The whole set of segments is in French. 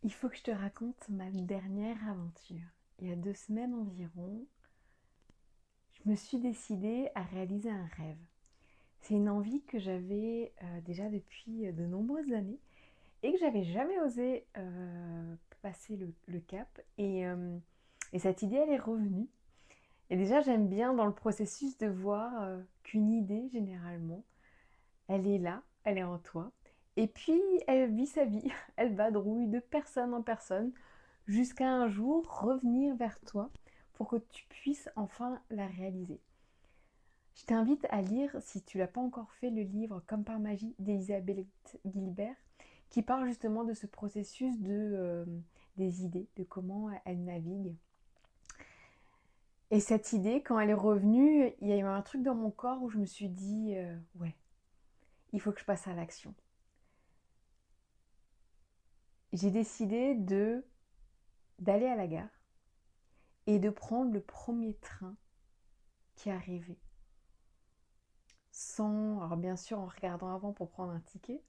Il faut que je te raconte ma dernière aventure. Il y a 2 semaines environ, je me suis décidée à réaliser un rêve. C'est une envie que j'avais déjà depuis de nombreuses années et que j'avais jamais osé passer le cap. Et cette idée, elle est revenue. Et déjà, j'aime bien dans le processus de voir qu'une idée, généralement, elle est là, elle est en toi. Et puis, elle vit sa vie, elle vadrouille de personne en personne jusqu'à un jour revenir vers toi pour que tu puisses enfin la réaliser. Je t'invite à lire, si tu l'as pas encore fait, le livre Comme par magie d'Elisabeth Gilbert, qui parle justement de ce processus des idées, de comment elles naviguent. Et cette idée, quand elle est revenue, il y a eu un truc dans mon corps où je me suis dit, ouais, il faut que je passe à l'action. J'ai décidé d'aller à la gare et de prendre le premier train qui arrivait. Alors bien sûr en regardant avant pour prendre un ticket,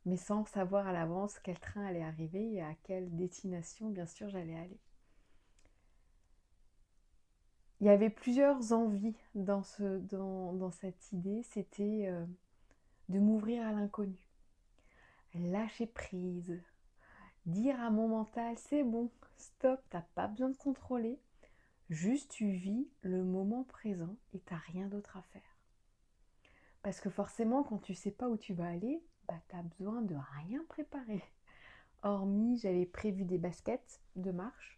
mais sans savoir à l'avance quel train allait arriver et à quelle destination bien sûr j'allais aller. Il y avait plusieurs envies dans cette idée, c'était de m'ouvrir à l'inconnu, lâcher prise, dire à mon mental c'est bon, stop, t'as pas besoin de contrôler, juste tu vis le moment présent et t'as rien d'autre à faire. Parce que forcément quand tu sais pas où tu vas aller, t'as besoin de rien préparer. Hormis, j'avais prévu des baskets de marche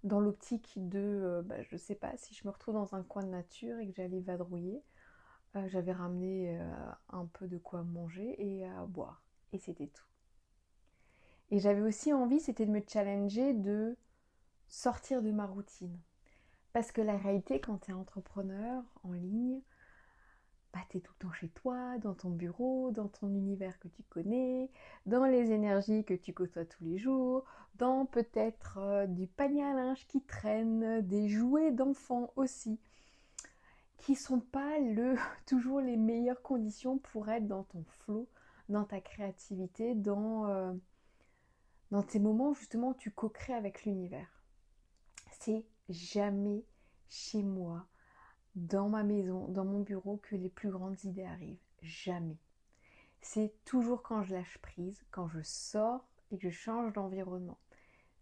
dans l'optique je sais pas, si je me retrouve dans un coin de nature et que j'allais vadrouiller, j'avais ramené un peu de quoi manger et à boire. Et c'était tout. Et j'avais aussi envie, c'était de me challenger, de sortir de ma routine. Parce que la réalité, quand tu es entrepreneur en ligne, tu es tout le temps chez toi, dans ton bureau, dans ton univers que tu connais, dans les énergies que tu côtoies tous les jours, dans peut-être du panier à linge qui traîne, des jouets d'enfants aussi, qui sont pas toujours les meilleures conditions pour être dans ton flow, dans ta créativité, dans tes moments justement où tu co-crées avec l'univers. C'est jamais chez moi, dans ma maison, dans mon bureau, que les plus grandes idées arrivent. Jamais. C'est toujours quand je lâche prise, quand je sors et que je change d'environnement.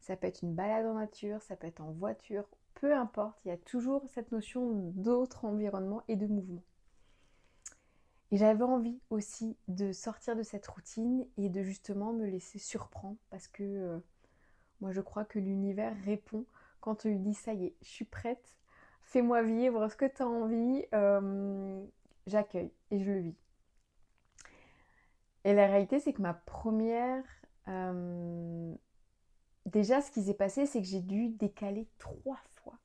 Ça peut être une balade en nature, ça peut être en voiture, peu importe, il y a toujours cette notion d'autre environnement et de mouvement. Et j'avais envie aussi de sortir de cette routine et de justement me laisser surprendre parce que moi je crois que l'univers répond quand tu lui dis ça y est, je suis prête, fais-moi vivre ce que tu as envie, j'accueille et je le vis. Et la réalité, c'est que ma première. Déjà, ce qui s'est passé, c'est que j'ai dû décaler 3 fois.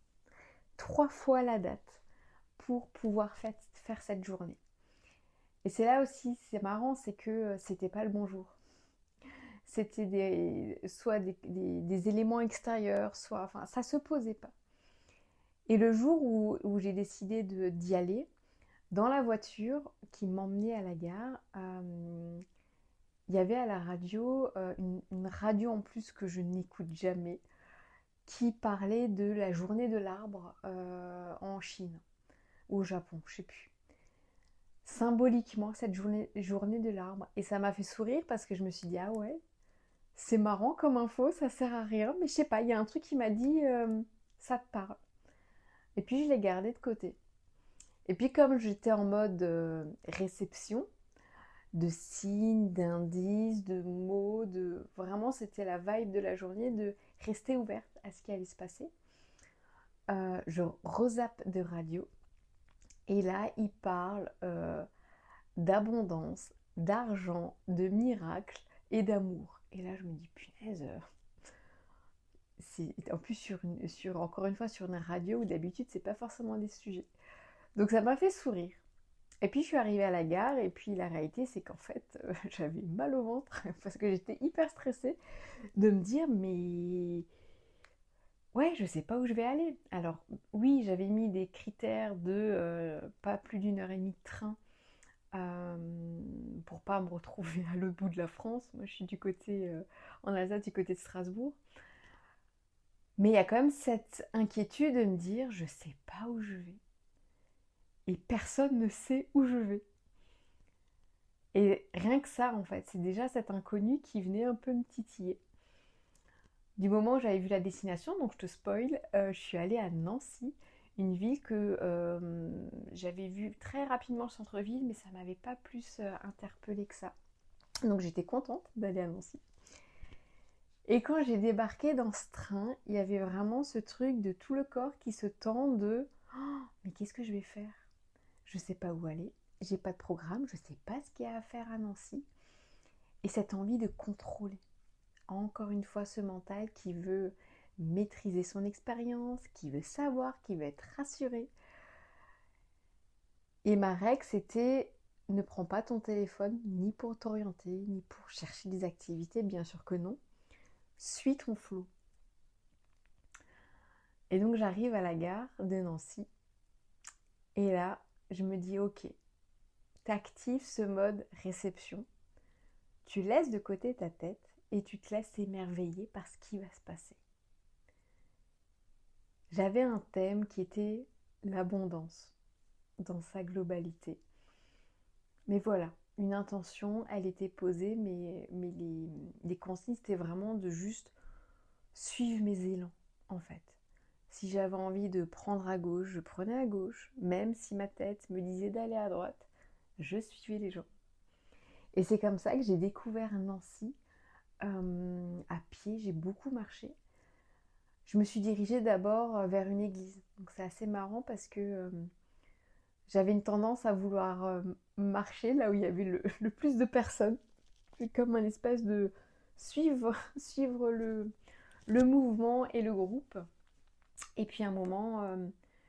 3 fois la date pour pouvoir faire cette journée. Et c'est là aussi, c'est marrant, c'est que c'était pas le bon jour. C'était soit des éléments extérieurs, soit. Enfin, ça se posait pas. Et le jour où j'ai décidé d'y aller, dans la voiture qui m'emmenait à la gare, il y avait à la radio une radio en plus que je n'écoute jamais, qui parlait de la journée de l'arbre en Chine ou au Japon, je sais plus. Symboliquement, cette journée de l'arbre. Et ça m'a fait sourire parce que je me suis dit, ah ouais, c'est marrant comme info, ça sert à rien, mais je sais pas, il y a un truc qui m'a dit, ça te parle. Et puis je l'ai gardé de côté. Et puis comme j'étais en mode réception, de signes, d'indices, de mots, vraiment c'était la vibe de la journée de rester ouverte à ce qui allait se passer. Je rezappe de radio et là il parle d'abondance, d'argent, de miracles et d'amour. Et là je me dis punaise, c'est en plus encore une fois sur une radio où d'habitude c'est pas forcément des sujets. Donc ça m'a fait sourire. Et puis je suis arrivée à la gare et puis la réalité c'est qu'en fait j'avais mal au ventre parce que j'étais hyper stressée de me dire mais ouais je sais pas où je vais aller. Alors oui j'avais mis des critères de pas plus d'1 heure et demie de train pour pas me retrouver à l'autre bout de la France. Moi, je suis du côté, en Alsace, du côté de Strasbourg. Mais il y a quand même cette inquiétude de me dire, je sais pas où je vais. Et personne ne sait où je vais. Et rien que ça, en fait, c'est déjà cet inconnu qui venait un peu me titiller. Du moment où j'avais vu la destination, donc je te spoil, je suis allée à Nancy, une ville que j'avais vue très rapidement le centre-ville, mais ça m'avait pas plus interpellée que ça. Donc j'étais contente d'aller à Nancy. Et quand j'ai débarqué dans ce train, il y avait vraiment ce truc de tout le corps qui se tend de oh, mais qu'est-ce que je vais faire? Je sais pas où aller, j'ai pas de programme, je sais pas ce qu'il y a à faire à Nancy. Et cette envie de contrôler. Encore une fois, ce mental qui veut maîtriser son expérience, qui veut savoir, qui veut être rassuré. Et ma règle, c'était ne prends pas ton téléphone ni pour t'orienter, ni pour chercher des activités, bien sûr que non. Suis ton flow. Et donc j'arrive à la gare de Nancy. Et là, je me dis, ok, t'actives ce mode réception. Tu laisses de côté ta tête et tu te laisses émerveiller par ce qui va se passer. J'avais un thème qui était l'abondance dans sa globalité. Mais voilà, une intention, elle était posée, mais les consignes, c'était vraiment de juste suivre mes élans, en fait. Si j'avais envie de prendre à gauche, je prenais à gauche, même si ma tête me disait d'aller à droite, je suivais les gens. Et c'est comme ça que j'ai découvert Nancy à pied, j'ai beaucoup marché. Je me suis dirigée d'abord vers une église. Donc c'est assez marrant parce que j'avais une tendance à vouloir marcher là où il y avait le plus de personnes. C'est comme un espèce de suivre le mouvement et le groupe. Et puis à un moment,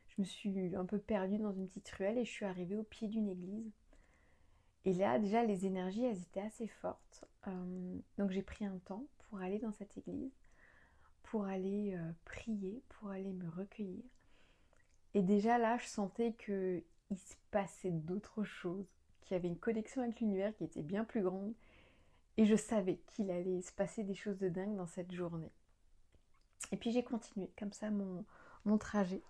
je me suis un peu perdue dans une petite ruelle et je suis arrivée au pied d'une église. Et là, déjà, les énergies, elles étaient assez fortes. Donc j'ai pris un temps pour aller dans cette église, pour aller prier, pour aller me recueillir. Et déjà là, je sentais qu'il se passait d'autres choses, qu'il y avait une connexion avec l'univers qui était bien plus grande. Et je savais qu'il allait se passer des choses de dingue dans cette journée. Et puis j'ai continué comme ça mon trajet.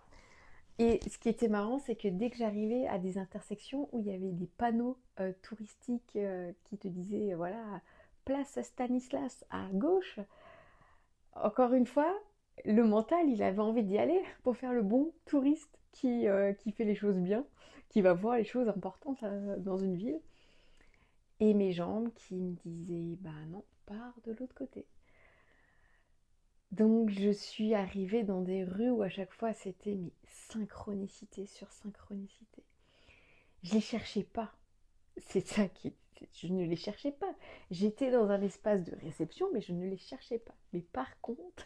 Et ce qui était marrant, c'est que dès que j'arrivais à des intersections où il y avait des panneaux touristiques qui te disaient, voilà, place Stanislas à gauche, encore une fois, le mental, il avait envie d'y aller pour faire le bon touriste qui fait les choses bien, qui va voir les choses importantes dans une ville. Et mes jambes qui me disaient, bah non, pars de l'autre côté. Donc je suis arrivée dans des rues où à chaque fois c'était mais synchronicité sur synchronicité. Je les cherchais pas. C'est ça qui je ne les cherchais pas. J'étais dans un espace de réception mais je ne les cherchais pas. Mais par contre,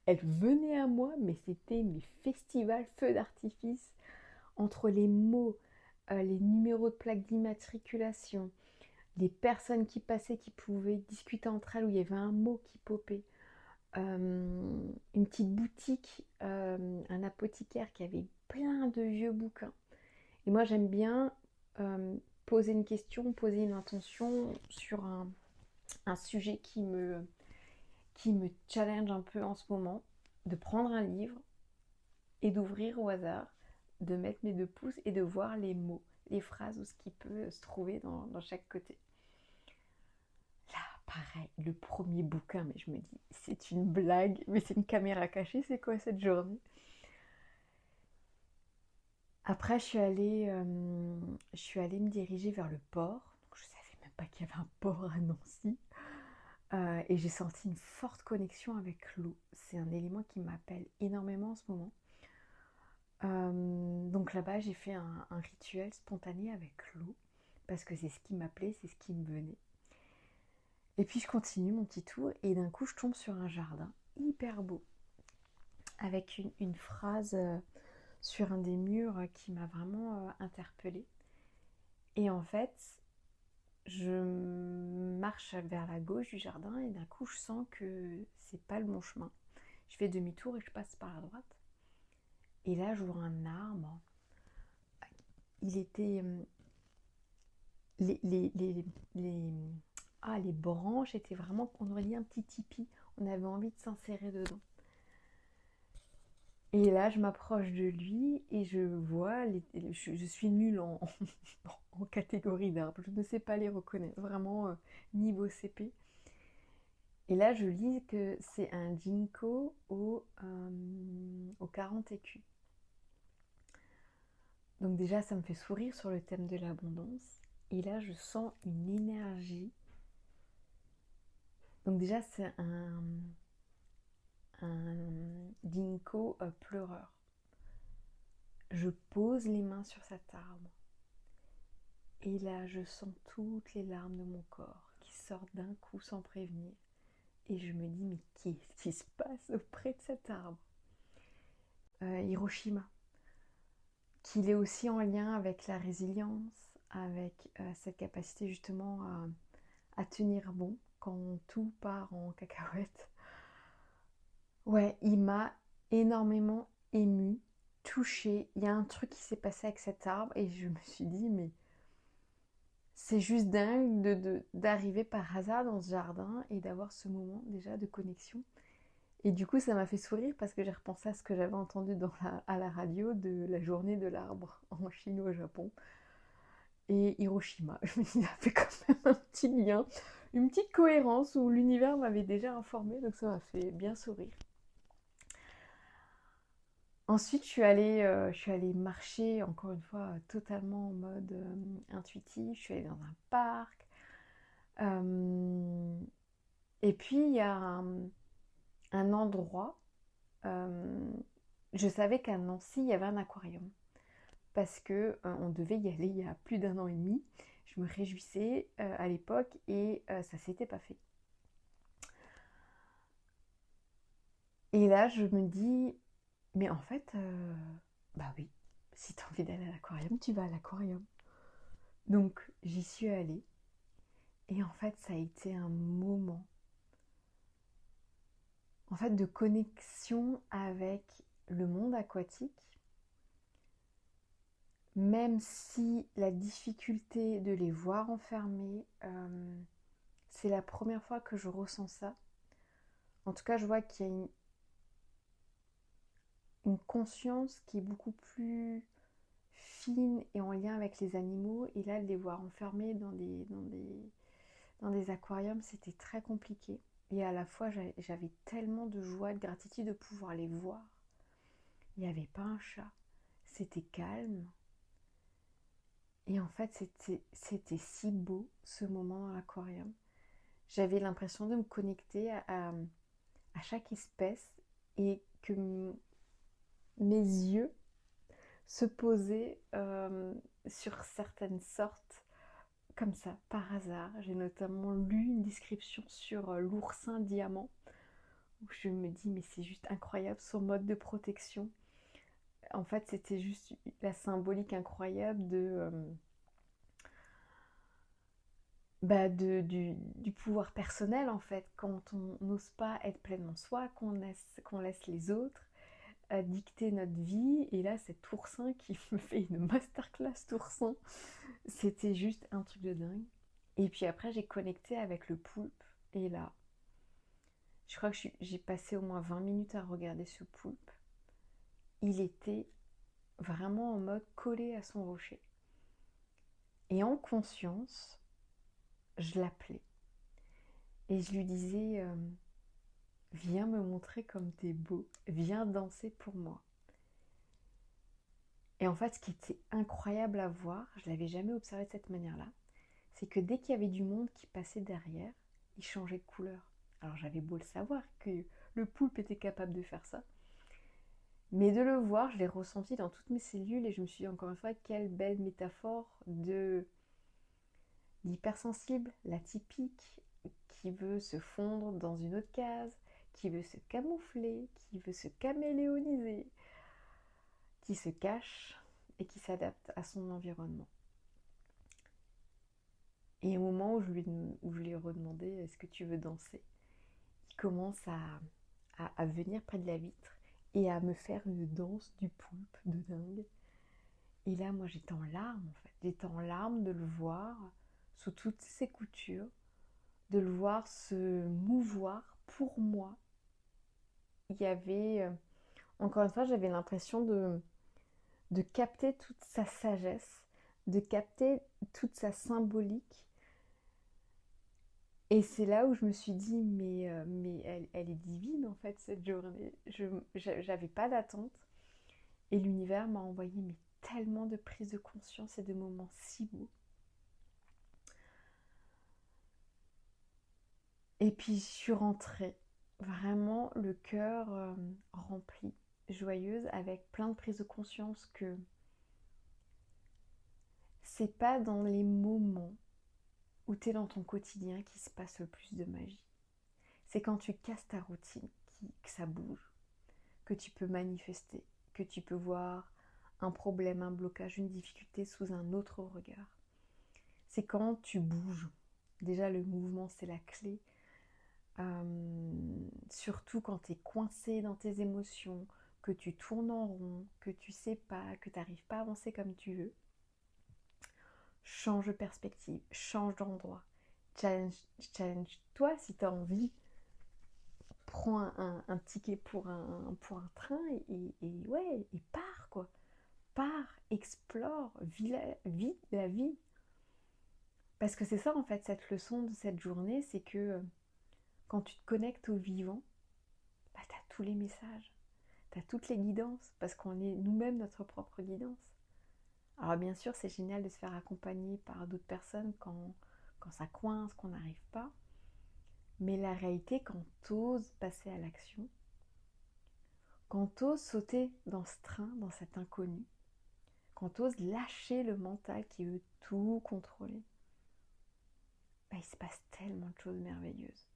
elles venaient à moi mais c'était mes festivals feux d'artifice entre les mots, les numéros de plaques d'immatriculation, les personnes qui passaient qui pouvaient discuter entre elles où il y avait un mot qui popait. Une petite boutique, un apothicaire qui avait plein de vieux bouquins. Et moi j'aime bien poser une question, poser une intention sur un sujet qui me challenge un peu en ce moment, de prendre un livre et d'ouvrir au hasard, de mettre mes deux pouces et de voir les mots, les phrases ou ce qui peut se trouver dans chaque côté. Là, pareil, le premier bouquin, mais je me dis, c'est une blague, mais c'est une caméra cachée, c'est quoi cette journée? Après, je suis allée me diriger vers le port. Donc, je savais même pas qu'il y avait un port à Nancy. Et j'ai senti une forte connexion avec l'eau. C'est un élément qui m'appelle énormément en ce moment. Donc là-bas, j'ai fait un rituel spontané avec l'eau. Parce que c'est ce qui m'appelait, c'est ce qui me venait. Et puis je continue mon petit tour et d'un coup je tombe sur un jardin hyper beau avec une phrase sur un des murs qui m'a vraiment interpellée. Et en fait, je marche vers la gauche du jardin et d'un coup je sens que c'est pas le bon chemin. Je fais demi-tour et je passe par la droite. Et là je vois un arbre. Il était les, les, les, les, les branches étaient vraiment, on aurait dit un petit tipi. On avait envie de s'insérer dedans. Et là, je m'approche de lui et je vois, je suis nulle en catégorie d'arbres. Je ne sais pas les reconnaître, vraiment niveau CP. Et là, je lis que c'est un ginkgo au 40 écus. Donc déjà, ça me fait sourire sur le thème de l'abondance. Et là, je sens une énergie. Donc déjà, c'est un ginkgo pleureur. Je pose les mains sur cet arbre. Et là, je sens toutes les larmes de mon corps qui sortent d'un coup sans prévenir. Et je me dis, mais qu'est-ce qui se passe auprès de cet arbre? Hiroshima, qu'il est aussi en lien avec la résilience, avec cette capacité justement à tenir bon quand tout part en cacahuète. Ouais, il m'a énormément émue, touchée. Il y a un truc qui s'est passé avec cet arbre et je me suis dit, mais c'est juste dingue d'arriver par hasard dans ce jardin et d'avoir ce moment déjà de connexion. Et du coup, ça m'a fait sourire parce que j'ai repensé à ce que j'avais entendu à la radio de la journée de l'arbre en Chine ou au Japon. Et Hiroshima, je me dis, ça fait quand même un petit lien, une petite cohérence où l'univers m'avait déjà informé, donc ça m'a fait bien sourire. Ensuite, je suis allée marcher, encore une fois, totalement en mode intuitif. Je suis allée dans un parc. Euh, et puis, il y a un endroit. euh, je savais qu'à Nancy, il y avait un aquarium. Parce que on devait y aller il y a plus d'un an et demi. Je me réjouissais à l'époque et ça s'était pas fait. Et là, je me dis, mais en fait, bah oui, si tu as envie d'aller à l'aquarium, tu vas à l'aquarium. Donc, j'y suis allée. Et en fait, ça a été un moment en fait, de connexion avec le monde aquatique, même si la difficulté de les voir enfermés, c'est la première fois que je ressens ça. En tout cas, je vois qu'il y a une conscience qui est beaucoup plus fine et en lien avec les animaux. Et là, de les voir enfermés dans des aquariums, c'était très compliqué. Et à la fois, j'avais tellement de joie et de gratitude de pouvoir les voir. Il n'y avait pas un chat. C'était calme. Et en fait, c'était si beau ce moment dans l'aquarium. J'avais l'impression de me connecter à chaque espèce et que mes yeux se posaient sur certaines sortes comme ça, par hasard. J'ai notamment lu une description sur l'oursin diamant où je me dis mais c'est juste incroyable son mode de protection. En fait, c'était juste la symbolique incroyable du pouvoir personnel en fait, quand on n'ose pas être pleinement soi, qu'on laisse les autres dicter notre vie. Et là, cet oursin qui me fait une masterclass d'oursin, c'était juste un truc de dingue. Et puis après, j'ai connecté avec le poulpe. Et là, je crois que j'ai passé au moins 20 minutes à regarder ce poulpe. Il était vraiment en mode collé à son rocher. Et en conscience, je l'appelais. Et je lui disais, viens me montrer comme t'es beau, viens danser pour moi. Et en fait, ce qui était incroyable à voir, je l'avais jamais observé de cette manière-là, c'est que dès qu'il y avait du monde qui passait derrière, il changeait de couleur. Alors j'avais beau le savoir que le poulpe était capable de faire ça, mais de le voir, je l'ai ressenti dans toutes mes cellules et je me suis dit encore une fois, quelle belle métaphore de l'hypersensible, l'atypique, qui veut se fondre dans une autre case, qui veut se camoufler, qui veut se caméléoniser, qui se cache et qui s'adapte à son environnement. Et au moment où je lui ai redemandé est-ce que tu veux danser, il commence à venir près de la vitre et à me faire une danse du poulpe de dingue. Et là, moi, j'étais en larmes en fait. J'étais en larmes de le voir sous toutes ses coutures, de le voir se mouvoir pour moi. Il y avait, encore une fois, j'avais l'impression de capter toute sa sagesse, de capter toute sa symbolique. Et c'est là où je me suis dit, mais elle est divine en fait cette journée. Je n'avais pas d'attente. Et l'univers m'a envoyé mais tellement de prises de conscience et de moments si beaux. Et puis je suis rentrée, vraiment le cœur rempli, joyeuse, avec plein de prises de conscience que c'est pas dans les moments où tu es dans ton quotidien qu'il se passe le plus de magie. C'est quand tu casses ta routine que ça bouge, que tu peux manifester, que tu peux voir un problème, un blocage, une difficulté sous un autre regard. C'est quand tu bouges. Déjà le mouvement c'est la clé. Surtout quand tu es coincé dans tes émotions, que tu tournes en rond, que tu sais pas, que tu n'arrives pas à avancer comme tu veux. Change de perspective, change d'endroit, challenge-toi si tu as envie. Prends un ticket pour un train et pars quoi. Pars, explore, vis la vie. Parce que c'est ça en fait cette leçon de cette journée, c'est que quand tu te connectes au vivant, bah, tu as tous les messages, tu as toutes les guidances, parce qu'on est nous-mêmes notre propre guidance. Alors bien sûr, c'est génial de se faire accompagner par d'autres personnes quand ça coince, qu'on n'arrive pas. Mais la réalité, quand t'oses passer à l'action, quand t'oses sauter dans ce train, dans cet inconnu, quand t'oses lâcher le mental qui veut tout contrôler, bah, il se passe tellement de choses merveilleuses.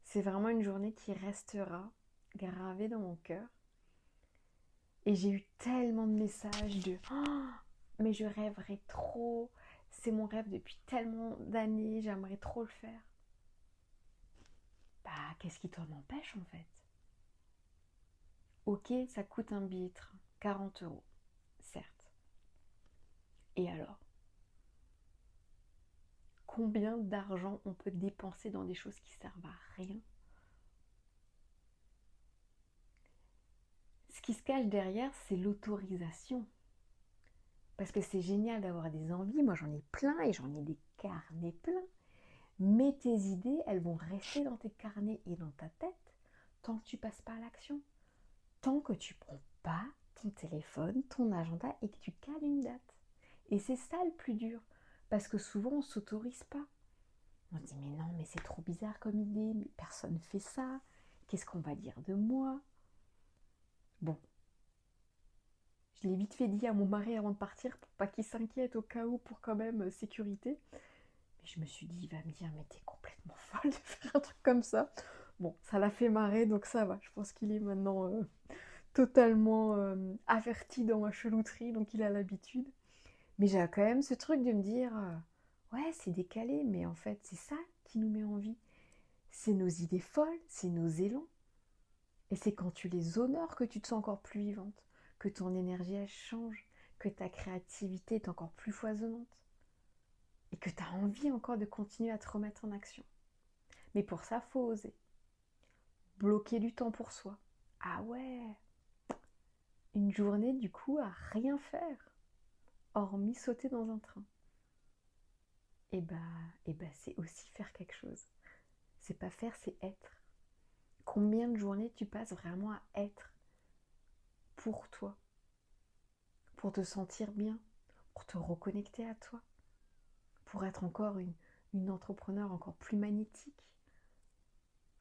C'est vraiment une journée qui restera gravée dans mon cœur. Et j'ai eu tellement de messages de oh, mais je rêverais trop, c'est mon rêve depuis tellement d'années, j'aimerais trop le faire. Bah, qu'est-ce qui t'en empêche en fait? Ok, ça coûte un billet de train, 40 euros, certes. Et alors? Combien d'argent on peut dépenser dans des choses qui servent à rien? Ce qui se cache derrière, c'est l'autorisation. Parce que c'est génial d'avoir des envies, moi j'en ai plein et j'en ai des carnets pleins. Mais tes idées, elles vont rester dans tes carnets et dans ta tête tant que tu passes pas à l'action. Tant que tu prends pas ton téléphone, ton agenda et que tu cales une date. Et c'est ça le plus dur. Parce que souvent, on ne s'autorise pas. On se dit, mais non, mais c'est trop bizarre comme idée, mais personne ne fait ça. Qu'est-ce qu'on va dire de moi? Bon, je l'ai vite fait dire à mon mari avant de partir pour pas qu'il s'inquiète au cas où pour quand même sécurité. Mais je me suis dit, il va me dire, mais t'es complètement folle de faire un truc comme ça. Bon, ça l'a fait marrer, donc ça va. Je pense qu'il est maintenant totalement averti dans ma chelouterie, donc il a l'habitude. Mais j'ai quand même ce truc de me dire, ouais, c'est décalé, mais en fait, c'est ça qui nous met en vie. C'est nos idées folles, c'est nos élans. Et c'est quand tu les honores que tu te sens encore plus vivante, que ton énergie, elle change, que ta créativité est encore plus foisonnante. Et que tu as envie encore de continuer à te remettre en action. Mais pour ça, faut oser. Bloquer du temps pour soi. Ah ouais, une journée du coup à rien faire, hormis sauter dans un train. Et bah c'est aussi faire quelque chose. C'est pas faire, c'est être. Combien de journées tu passes vraiment à être pour toi, pour te sentir bien, pour te reconnecter à toi, pour être encore une entrepreneur encore plus magnétique,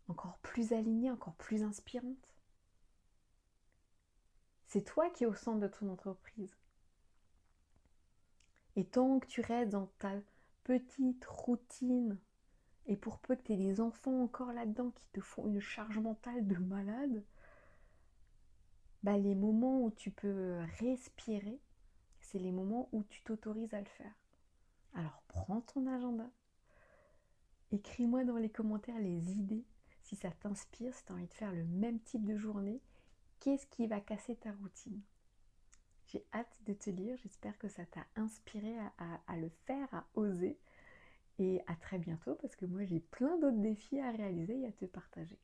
encore plus alignée, encore plus inspirante. C'est toi qui es au centre de ton entreprise. Et tant que tu restes dans ta petite routine, et pour peu que tu aies des enfants encore là-dedans qui te font une charge mentale de malade, bah les moments où tu peux respirer, c'est les moments où tu t'autorises à le faire. Alors prends ton agenda, écris-moi dans les commentaires les idées, si ça t'inspire, si tu as envie de faire le même type de journée, qu'est-ce qui va casser ta routine? J'ai hâte de te lire, j'espère que ça t'a inspiré à le faire, à oser. Et à très bientôt parce que moi j'ai plein d'autres défis à réaliser et à te partager.